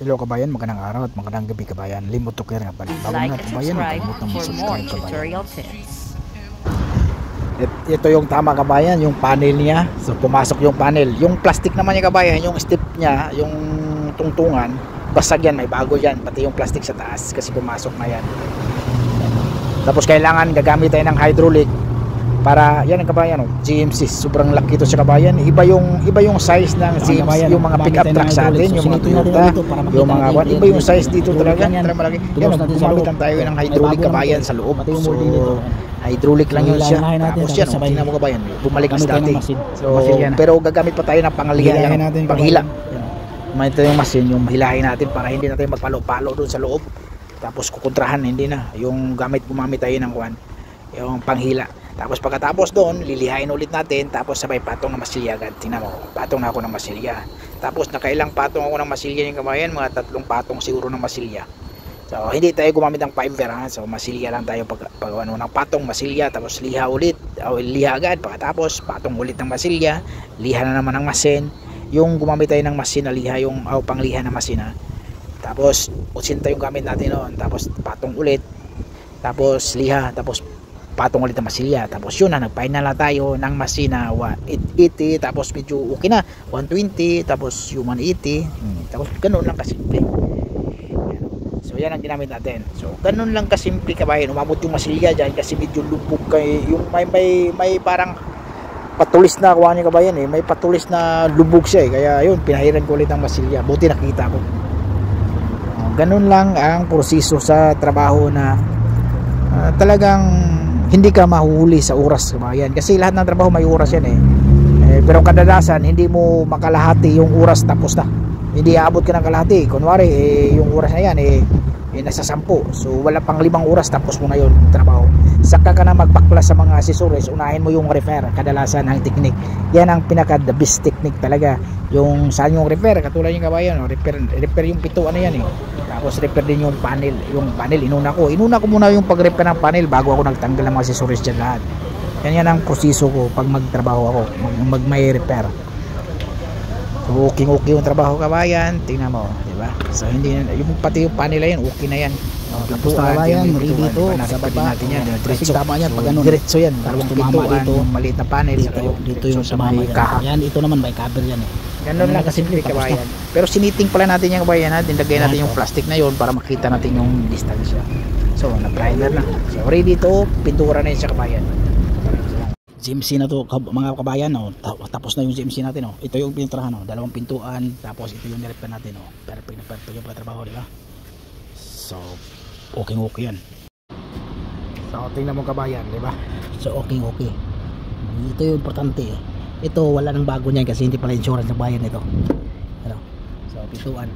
Hello kabayan, magandang araw at magandang gabi kabayan. Limot to kaya nga pala. Bago na kabayan, magkamot ng subscribe kabayan. Ito yung tama kabayan, yung panel niya. So pumasok yung panel. Yung plastic naman niya kabayan, yung step niya, yung tungtungan, basag yan, may bago yan. Pati yung plastic sa taas kasi pumasok na yan. Tapos kailangan gagamit tayo ng hydraulic para yan ang kabayan, GMC sobrang laki ito sa kabayan. Iba yung size ng GMC, yung mga pick up truck sa atin, yung mga Toyota, yung mga iba yung size dito talaga. Malaki. Yan, gumamit lang tayo ng hydraulic kabayan sa loob. So hydraulic lang yun siya. Tapos yan, tingnan mo kabayan, bumalik na dati. So pero gagamit pa tayo ng panghila. Ito yung machine, yung hilahin natin para hindi natin magpalo-palo doon sa loob. Tapos kukontrahan, hindi na. Yung gumamit tayo ng yung panghila. Tapos pagkatapos doon, lilihain ulit natin. Tapos sabay patong ng masilya agad. Tingnan mo, patong na ako ng masilya. Tapos nakailang patong ako ng masilya yung kabayan, mga 3 patong siguro ng masilya. So hindi tayo gumamit ng fiber, ha? So masilya lang tayo pag ng patong masilya. Tapos liha ulit, liha agad. Pagkatapos patong ulit ng masilya, liha na naman ng masin. Yung gumamit tayo ng masin na liha, yung pangliha ng masin, ha? Tapos 80 yung gamit natin noon. Tapos patong ulit, tapos liha, tapos patong ulit ng masilya. Tapos yun na, nagpahinal na tayo ng masina 180, tapos medyo okay na 120, tapos yung 180. Tapos ganun lang kasimple. So yan ang ginamit natin. So ganun lang kasimple kabayan. Umabot yung masilya dyan kasi medyo lubog kay yung may parang patulis na kuha niya kabayan eh. May patulis na lubog siya eh. Kaya yun, pinahiran ko ulit ng masilya. Buti nakita ko. Ganun lang ang proseso sa trabaho na talagang hindi ka mahuhuli sa oras kabayan. Kasi lahat ng trabaho may oras yan eh. Pero kadalasan hindi mo makalahati yung oras tapos na. Hindi aabot ka ng kalahati. Kunwari yung oras na yan nasa 10. So wala pang 5 oras tapos mo na yun trabaho. Saka ka na magbaklas sa mga accessories, unahin mo yung repair. Kadalasan ang technique. Yan ang pinaka the best technique talaga. Yung saan yung repair, katulad yung kabayan, repair yung pituan na yan eh. Tapos repair din yung panel. Yung panel inuna ko muna yung pag-repair ng panel bago ako nagtanggal ng mga accessories dyan lahat. Yan ang proseso ko pag magtrabaho ako, may repair. So okay yung trabaho kabayan, tingnan mo, di ba? So hindi yung pati yung panel yan, okay na yan. Tapos kabayan, dito sa baba natin yan, kasi tama yan pag ganun. Diretso yan, tapos tumama dito, maliit na panel dito yung tumama yan. Yan, ito naman may cover yan eh. Ganun lang kasimple kabayan. Pero siniting pala natin yung kabayan natin, lagay natin yung plastic na yun para makita natin yung distansya. So na primer na. So ready to, pintura na yun sa kabayan. GMC na to mga kabayan, no? Tapos na yung GMC natin, no? Ito yung pininturahan, no? 2 pintuan, tapos ito yung nirepair natin, no? Perfect yung pagtrabaho, di ba? So okay yan. So tingnan mo kabayan, di ba? So okay. Ito yung importante eh. Ito wala nang bago niyan kasi hindi pala insurance ng bayan nito. Ano? So pintuan.